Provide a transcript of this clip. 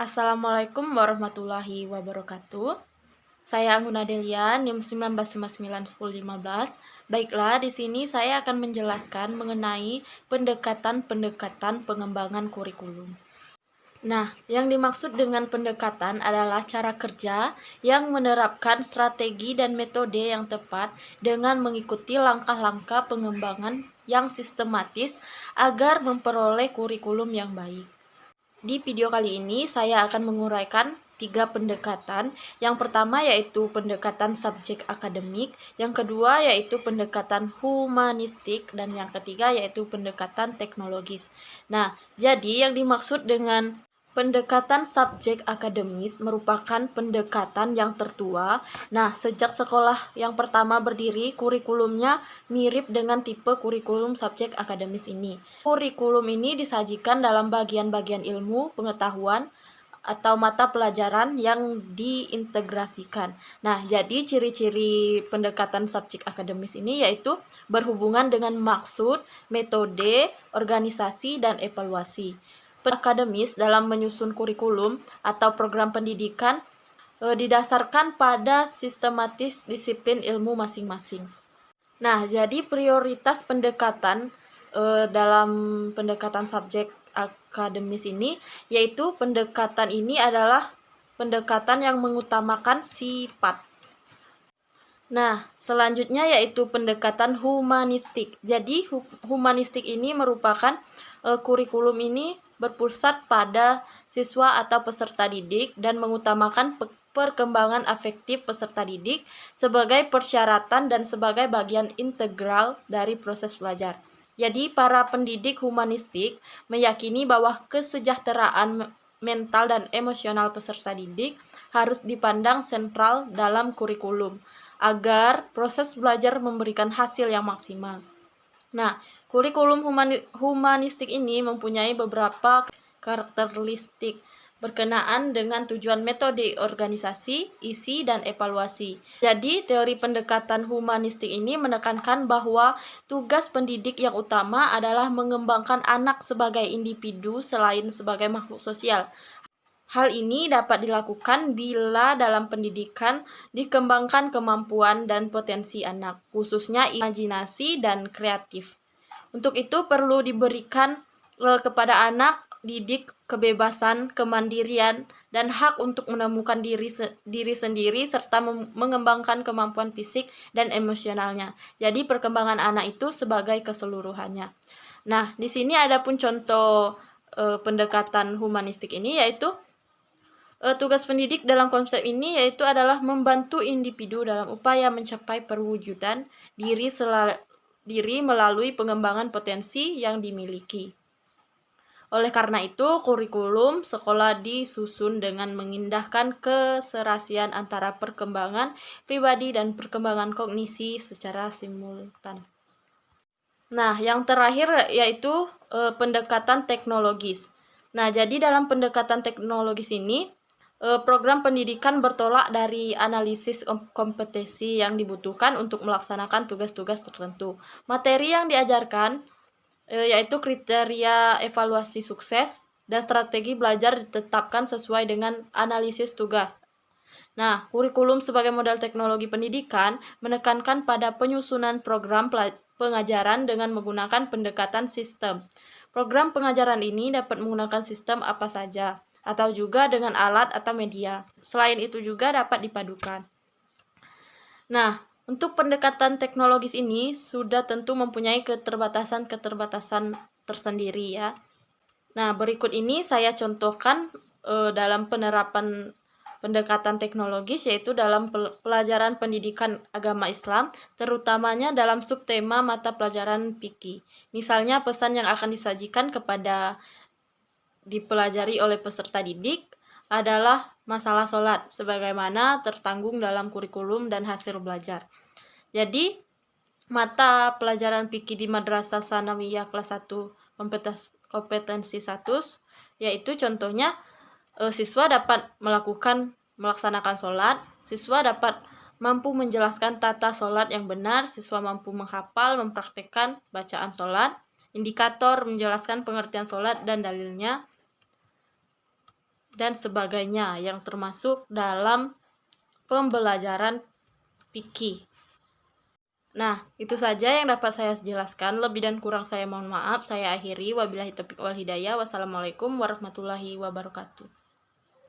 Assalamualaikum warahmatullahi wabarakatuh. Saya Angguna Delia, NIM 19591015. Baiklah, di sini saya akan menjelaskan mengenai pendekatan-pendekatan pengembangan kurikulum. Nah, yang dimaksud dengan pendekatan adalah cara kerja yang menerapkan strategi dan metode yang tepat dengan mengikuti langkah-langkah pengembangan yang sistematis agar memperoleh kurikulum yang baik. Di video kali ini saya akan menguraikan 3 pendekatan. Yang pertama yaitu pendekatan subjek akademik, yang kedua yaitu pendekatan humanistik, dan yang ketiga yaitu pendekatan teknologis. Nah, jadi yang dimaksud dengan pendekatan subjek akademis merupakan pendekatan yang tertua. Nah, sejak sekolah yang pertama berdiri, kurikulumnya mirip dengan tipe kurikulum subjek akademis ini. Kurikulum ini disajikan dalam bagian-bagian ilmu, pengetahuan, atau mata pelajaran yang diintegrasikan. Nah, jadi ciri-ciri pendekatan subjek akademis ini yaitu berhubungan dengan maksud, metode, organisasi, dan evaluasi. Akademis dalam menyusun kurikulum atau program pendidikan didasarkan pada sistematis disiplin ilmu masing-masing. Nah, jadi prioritas pendekatan dalam pendekatan subjek akademis ini, yaitu pendekatan ini adalah pendekatan yang mengutamakan sifat. Nah, selanjutnya yaitu pendekatan humanistik. Jadi, humanistik ini merupakan kurikulum ini berpusat pada siswa atau peserta didik dan mengutamakan perkembangan afektif peserta didik sebagai persyaratan dan sebagai bagian integral dari proses belajar. Jadi, para pendidik humanistik meyakini bahwa kesejahteraan mental dan emosional peserta didik harus dipandang sentral dalam kurikulum agar proses belajar memberikan hasil yang maksimal. Nah, kurikulum humanistik ini mempunyai beberapa karakteristik berkenaan dengan tujuan metode organisasi, isi, dan evaluasi. Jadi, teori pendekatan humanistik ini menekankan bahwa tugas pendidik yang utama adalah mengembangkan anak sebagai individu selain sebagai makhluk sosial. Hal ini dapat dilakukan bila dalam pendidikan dikembangkan kemampuan dan potensi anak, khususnya imajinasi dan kreatif. Untuk itu perlu diberikan kepada anak didik kebebasan, kemandirian, dan hak untuk menemukan diri sendiri serta mengembangkan kemampuan fisik dan emosionalnya. Jadi perkembangan anak itu sebagai keseluruhannya. Nah, di sini ada pun contoh pendekatan humanistik ini, yaitu tugas pendidik dalam konsep ini yaitu adalah membantu individu dalam upaya mencapai perwujudan diri melalui pengembangan potensi yang dimiliki. Oleh karena itu, kurikulum sekolah disusun dengan mengindahkan keserasian antara perkembangan pribadi dan perkembangan kognisi secara simultan. Nah, yang terakhir yaitu pendekatan teknologis. Nah, jadi dalam pendekatan teknologis ini, program pendidikan bertolak dari analisis kompetensi yang dibutuhkan untuk melaksanakan tugas-tugas tertentu. Materi yang diajarkan yaitu kriteria evaluasi sukses dan strategi belajar ditetapkan sesuai dengan analisis tugas. Nah, kurikulum sebagai modal teknologi pendidikan menekankan pada penyusunan program pengajaran dengan menggunakan pendekatan sistem. Program pengajaran ini dapat menggunakan sistem apa saja, atau juga dengan alat atau media. Selain itu juga dapat dipadukan. Nah, untuk pendekatan teknologis ini sudah tentu mempunyai keterbatasan-keterbatasan tersendiri ya. Nah, berikut ini saya contohkan dalam penerapan pendekatan teknologis, yaitu dalam pelajaran pendidikan agama Islam, terutamanya dalam subtema mata pelajaran fikih. Misalnya pesan yang akan disajikan kepada dipelajari oleh peserta didik adalah masalah sholat, sebagaimana tertanggung dalam kurikulum dan hasil belajar. Jadi, mata pelajaran fikih di Madrasah Sanawiyah kelas 1 kompetensi 1, yaitu contohnya siswa dapat melaksanakan sholat, siswa dapat mampu menjelaskan tata sholat yang benar, siswa mampu menghafal, mempraktikkan bacaan sholat, indikator menjelaskan pengertian sholat dan dalilnya, dan sebagainya yang termasuk dalam pembelajaran fikih. Nah, itu saja yang dapat saya jelaskan. Lebih dan kurang saya mohon maaf. Saya akhiri. Wabillahi taufiq wal hidayah. Wassalamualaikum warahmatullahi wabarakatuh.